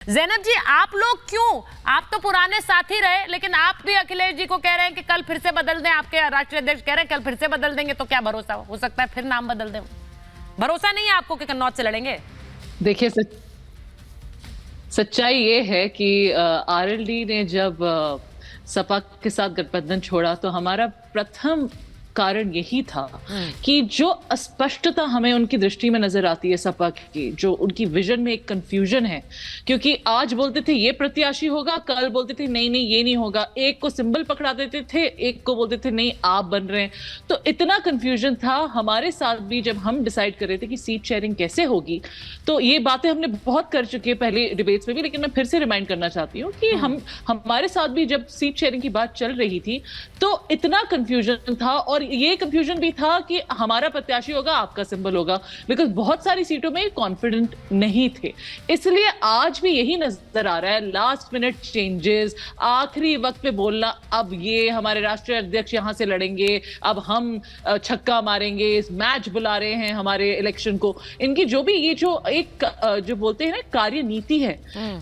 जैनब जी, आप लोग क्यों, आप तो पुराने साथी रहे, लेकिन आप भी अखिलेश जी को कह रहे हैं कि कल फिर से बदल दें, आपके राष्ट्रीय अध्यक्ष कह रहे हैं कल फिर से बदल देंगे, तो क्या भरोसा हो सकता है फिर नाम बदल दें? भरोसा नहीं है आपको कि कन्नौज से लड़ेंगे? देखिए, सच्चाई ये है कि आरएलडी ने जब सपा के साथ गठबंधन छोड़ा तो हमारा प्रथम कारण यही था कि जो अस्पष्टता हमें उनकी दृष्टि में नजर आती है सपा की, जो उनकी विजन में एक कंफ्यूजन है, क्योंकि आज बोलते थे ये प्रत्याशी होगा, कल बोलते थे नहीं नहीं ये नहीं होगा, एक को सिंबल पकड़ा देते थे, एक को बोलते थे नहीं आप बन रहे हैं, तो इतना कंफ्यूजन था हमारे साथ भी। जब हम डिसाइड कर रहे थे कि सीट शेयरिंग कैसे होगी, तो ये बातें हमने बहुत कर चुके हैं पहले डिबेट्स में भी, लेकिन मैं फिर से रिमाइंड करना चाहती हूँ कि हमारे साथ भी जब सीट शेयरिंग की बात चल रही थी तो इतना कंफ्यूजन था, और ये कंफ्यूजन भी था कि हमारा प्रत्याशी होगा, आपका सिंबल होगा, बिकॉज बहुत सारी सीटों में कॉन्फिडेंट नहीं थे। इसलिए आज भी यही नजर आ रहा है, लास्ट मिनट चेंजेस, आखिरी वक्त पे बोलना, अब ये हमारे राष्ट्रीय अध्यक्ष यहां से लड़ेंगे, अब हम छक्का मारेंगे, इस मैच बुला रहे हैं हमारे इलेक्शन को। इनकी जो भी ये जो एक जो बोलते हैं ना कार्यनीति है,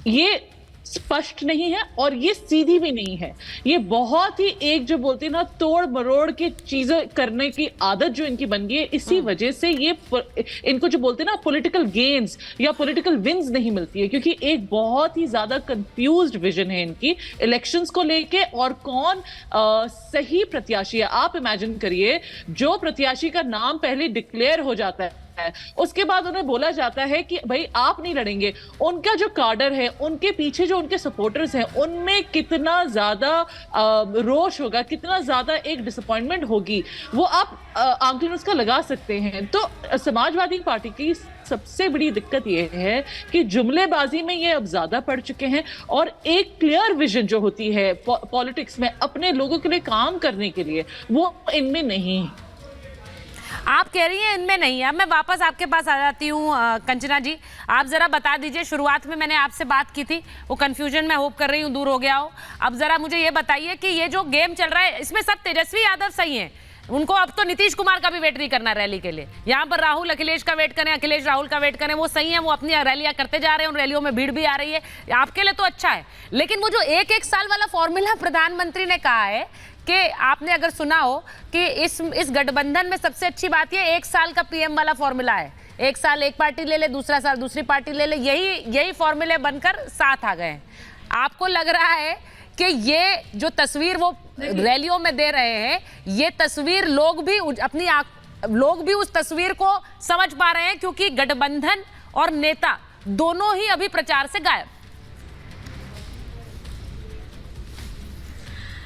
ये स्पष्ट नहीं है और ये सीधी भी नहीं है। ये बहुत ही एक जो बोलते हैं ना तोड़ मरोड़ के चीजें करने की आदत जो इनकी बन गई है, इसी वजह से ये इनको जो बोलते हैं ना पॉलिटिकल गेन्स या पॉलिटिकल विंस नहीं मिलती है, क्योंकि एक बहुत ही ज्यादा कंफ्यूज्ड विजन है इनकी इलेक्शंस को लेके और कौन सही प्रत्याशी है। आप इमेजिन करिए, जो प्रत्याशी का नाम पहले डिक्लेयर हो जाता है उसके बाद उन्हें बोला जाता है कि भाई आप नहीं लड़ेंगे, उनका जो कार्डर है, उनके पीछे जो उनके सपोर्टर्स हैं, उनमें कितना ज्यादा रोष होगा, कितना ज्यादा एक डिसअपॉइंटमेंट होगी, वो आप आंकलन उसका लगा सकते हैं। तो समाजवादी पार्टी की सबसे बड़ी दिक्कत यह है कि जुमलेबाजी में ये अब ज्यादा पड़ चुके हैं और एक क्लियर विजन जो होती है पॉलिटिक्स में अपने लोगों के लिए काम करने के लिए, वो इनमें नहीं है। आप कह रही हैं इनमें नहीं है। अब मैं वापस आपके पास आ जाती हूँ कंचना जी, आप जरा बता दीजिए, शुरुआत में मैंने आपसे बात की थी, वो कंफ्यूजन मैं होप कर रही हूँ दूर हो गया हो। अब जरा मुझे ये बताइए कि ये जो गेम चल रहा है, इसमें सब तेजस्वी यादव सही हैं, उनको अब तो नीतीश कुमार का भी वेट नहीं करना रैली के लिए। यहाँ पर राहुल अखिलेश का वेट करें, अखिलेश राहुल का वेट करें, वो सही है, वो अपनी रैलियां करते जा रहे हैं, उन रैलियों में भीड़ भी आ रही है, आपके लिए तो अच्छा है। लेकिन वो जो एक साल वाला फॉर्मूला प्रधानमंत्री ने कहा है कि आपने अगर सुना हो कि इस गठबंधन में सबसे अच्छी बात ये 1 साल का पीएम वाला फॉर्मूला है, 1 साल एक पार्टी ले ले, दूसरा साल दूसरी पार्टी ले ले, यही फॉर्मूले बनकर साथ आ गए हैं। आपको लग रहा है कि ये जो तस्वीर वो रैलियों में दे रहे हैं, ये तस्वीर लोग भी उस तस्वीर को समझ पा रहे हैं, क्योंकि गठबंधन और नेता दोनों ही अभी प्रचार से गायब।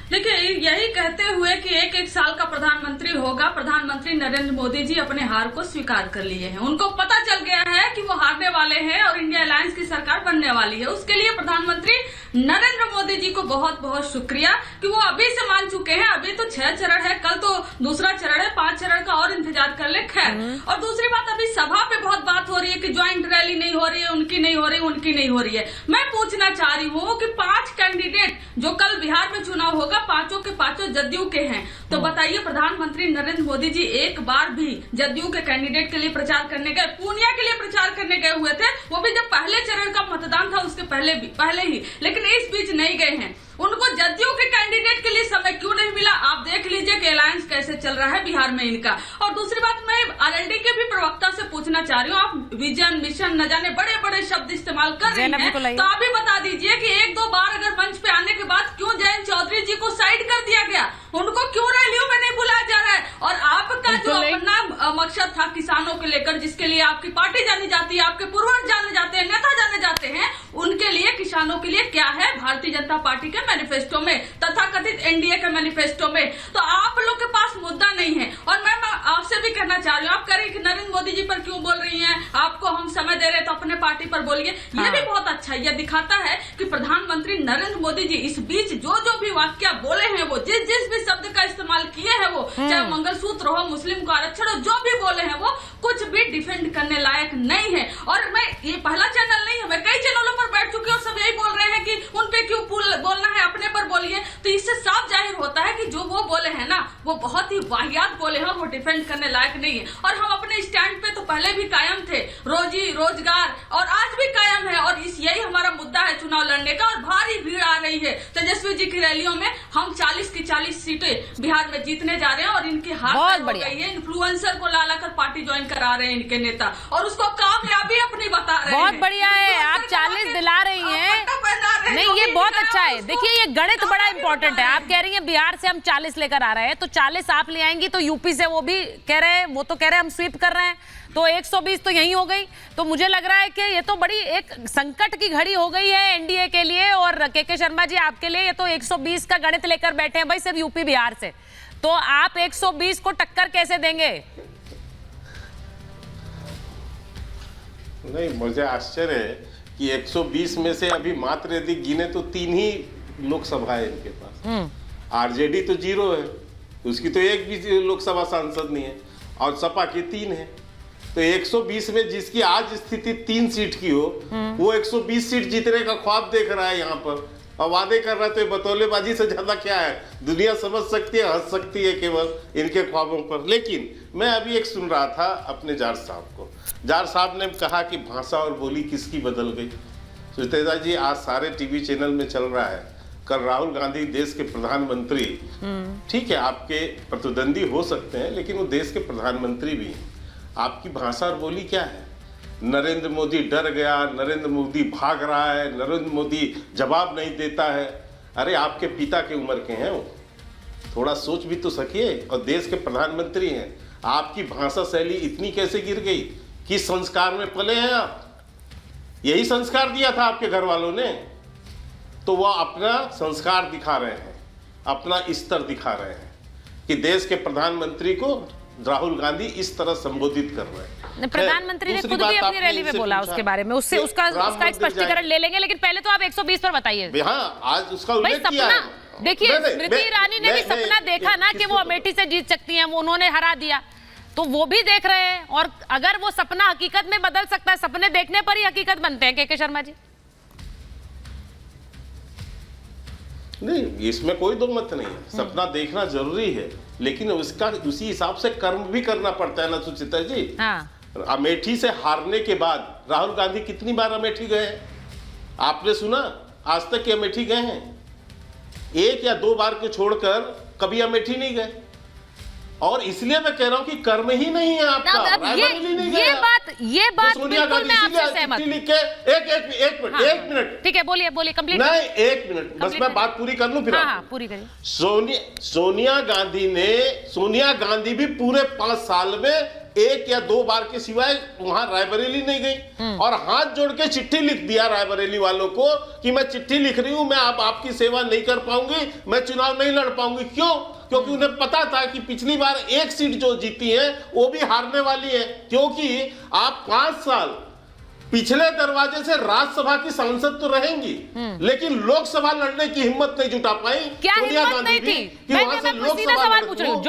देखिए, यही कहते हुए कि 1 साल का प्रधानमंत्री होगा, प्रधानमंत्री नरेंद्र मोदी जी अपने हार को स्वीकार कर लिए हैं। उनको पता चल गया है कि वो हारने वाले हैं और इंडिया अलायंस की सरकार बनने वाली है। उसके लिए प्रधानमंत्री नरेंद्र मोदी जी को बहुत बहुत शुक्रिया कि वो अभी से मान चुके हैं। अभी तो 6 चरण है, कल तो दूसरा चरण है, 5 चरण का और इंतजार कर ले। खैर, और दूसरी बात, अभी सभा पे बहुत बात हो रही है कि ज्वाइंट रैली नहीं हो रही है, उनकी नहीं हो रही, उनकी नहीं हो रही है। मैं पूछना चाह रही हूँ कि 5 कैंडिडेट जो कल बिहार में चुनाव होगा, 5 के 5 जदयू के हैं, तो बताइए प्रधानमंत्री नरेंद्र मोदी जी एक बार भी जदयू के कैंडिडेट के लिए प्रचार करने गए? पूर्णिया के लिए प्रचार करने गए हुए थे, वो भी जब पहले चरण का मतदान था उसके पहले ही, लेकिन इस बीच नहीं गए हैं। उनको जदयू के कैंडिडेट के लिए समय क्यों नहीं मिला? आप देख लीजिए कि अलायंस कैसे चल रहा है बिहार में इनका। और दूसरी बात, मैं आरएलडी के भी प्रवक्ता से पूछना चाह रही हूँ, आप विजन मिशन न जाने बड़े बड़े शब्द इस्तेमाल कर रहे हैं, तो आप भी बता दीजिए कि 1-2 बार अगर मंच पे आने के बाद क्यों जयंत चौधरी जी को साइड कर दिया गया? उनको क्यों रैलियों में नहीं बुलाया जा रहा है? और आपका जो अपना मकसद था किसानों को लेकर, जिसके लिए आपकी पार्टी जानी जाती है, आपके पूर्वज जाने जाते हैं, नेता जाने जाते हैं, उनके लिए, किसानों के लिए क्या है भारतीय जनता पार्टी के मैनिफेस्टो में, तथा कथित एनडीए के मैनिफेस्टो में? तो आप लोग के पास मुद्दा नहीं है। और मैं आपसे भी कहना चाह रही हूँ, आप कह रही कि नरेंद्र मोदी जी पर क्यों बोल रही हैं, आपको हम समय दे रहे हैं तो अपने पार्टी पर बोलिए। यह भी बहुत अच्छा है, यह दिखाता है कि प्रधानमंत्री नरेंद्र मोदी जी इस बीच जो भी वाक्य बोले हैं, वो जिस भी शब्द का इस्तेमाल किए हैं, वो चाहे मंगलसूत्र हो, मुस्लिम को आरक्षण हो, जो भी बोले हैं, वो कुछ भी डिफेंड करने लायक नहीं है। और मैं, ये पहला चैनल नहीं है, मैं कई चैनलों पर बैठ चुकी हूँ और सब यही बोल रहे हैं कि उन पे क्यों बोलना है, अपने पर बोलिए। तो इससे साफ जाहिर होता है कि जो वो बोले हैं ना, वो बहुत ही वाहियात बोले हैं, वो डिफेंड करने लायक नहीं है। और हम अपने स्टैंड पे तो पहले भी कायम थे, रोजी रोजगार, और आज भी कायम है। और यही हमारा मुद्दा है चुनाव लड़ने का। और भारी भीड़ आ रही है तेजस्वी जी की रैलियों में। हम 40 की 40 सीटें बिहार में जीतने जा रहे हैं और इनकी हार बहुत तय हो बढ़िया। गई है। इन्फ्लुएंसर को ला कर पार्टी ज्वाइन करा रहे हैं इनके नेता और उसको कामयाबी अपनी बता रहे हैं। बहुत बढ़िया है, आप 40 दिला रही हैं। नहीं, ये बहुत अच्छा है। देखिए, ये गणित बड़ा इंपॉर्टेंट है। आप कह रही हैं बिहार से हम 40 लेकर आ रहे हैं, तो 40 आप ले आएंगी, तो यूपी से वो भी कह रहे हैं, वो तो कह रहे हैं हम स्वीप कर रहे हैं, तो 120 तो यही हो गई। तो मुझे लग रहा है कि ये तो बड़ी एक संकट की घड़ी हो गई है एनडीए के लिए। और के शर्मा जी, आपके लिए ये तो 120 का गणित लेकर बैठे हैं भाई, सिर्फ यूपी बिहार से। तो आप 120 को टक्कर कैसे देंगे? नहीं, मुझे आश्चर्य है कि 120 में से अभी मात्र यदि गिने तो 3 ही लोकसभा है इनके पास। आरजेडी तो 0 है, उसकी तो एक भी लोकसभा सांसद नहीं है, और सपा की 3 है। तो 120 में जिसकी आज स्थिति 3 सीट की हो, वो 120 सीट जीतने का ख्वाब देख रहा है यहाँ पर और वादे कर रहा है। तो ये बतौलेबाजी से ज्यादा क्या है? दुनिया समझ सकती है, हंस सकती है केवल इनके ख्वाबों पर। लेकिन मैं अभी एक सुन रहा था अपने जार साहब को। जार साहब ने कहा कि भाषा और बोली किसकी बदल गई। सुतेजा जी, आज सारे टीवी चैनल में चल रहा है, कल राहुल गांधी देश के प्रधानमंत्री, ठीक है आपके प्रतिद्वंदी हो सकते हैं, लेकिन वो देश के प्रधानमंत्री भी हैं। आपकी भाषा और बोली क्या है? नरेंद्र मोदी डर गया, नरेंद्र मोदी भाग रहा है, नरेंद्र मोदी जवाब नहीं देता है। अरे आपके पिता के उम्र के हैं वो, थोड़ा सोच भी तो सकिए। और देश के प्रधानमंत्री हैं, आपकी भाषा शैली इतनी कैसे गिर गई? किस संस्कार में पले हैं आप? यही संस्कार दिया था आपके घर वालों ने, तो वह अपना संस्कार दिखा रहे हैं, अपना स्तर दिखा रहे हैं कि देश के प्रधानमंत्री को राहुल गांधी इस तरह संबोधित कर रहे हैं। प्रधानमंत्री ने खुद भी अपनी रैली में बोला उसके बारे में, उससे उसका स्पष्टीकरण ले लेंगे, लेकिन पहले तो आप 120 पर बताइए। हाँ, आज उसका उल्लेख किया है। देखिए, स्मृति ईरानी ने भी सपना देखा ना कि वो अमेठी से जीत सकती हैं, वो उन्होंने हरा दिया, तो वो भी देख रहे हैं। और अगर वो सपना हकीकत में बदल सकता है, सपने देखने पर ही हकीकत बनते हैं। के शर्मा जी, नहीं, इसमें कोई दो मत नहीं है। सपना देखना जरूरी है, लेकिन उसका उसी हिसाब से कर्म भी करना पड़ता है ना सुचिता जी। हाँ। अमेठी से हारने के बाद राहुल गांधी कितनी बार अमेठी गए हैं? आपने सुना आज तक कि अमेठी गए हैं? 1 या 2 बार को छोड़कर कभी अमेठी नहीं गए। और इसलिए मैं कह रहा हूं कि कर्म ही नहीं है आपका। ये बात बिल्कुल मैं आपसे सहमत हूं। लिख के एक मिनट ठीक है, बोलिए कंप्लीट। नहीं, 1 मिनट बस, मैं बात पूरी कर लूं फिर। हाँ, पूरी करिए। सोनिया गांधी भी पूरे 5 साल में 1 या 2 बार के सिवाय वहां रायबरेली नहीं गई, और हाथ जोड़ के चिट्ठी लिख दिया रायबरेली वालों को कि मैं चिट्ठी लिख रही हूं, मैं अब आपकी सेवा नहीं कर पाऊंगी, मैं चुनाव नहीं लड़ पाऊंगी। क्यों? क्योंकि उन्हें पता था कि पिछली बार 1 सीट जो जीती है वो भी हारने वाली है। क्योंकि आप 5 साल पिछले दरवाजे से राज्यसभा की सांसद तो रहेंगी, लेकिन लोकसभा लड़ने की हिम्मत नहीं जुटा पाई क्या सोनिया हिम्मत गांधी नहीं भी थी? कि वहां से मैं सीधा सवाल पूछ रही हूँ।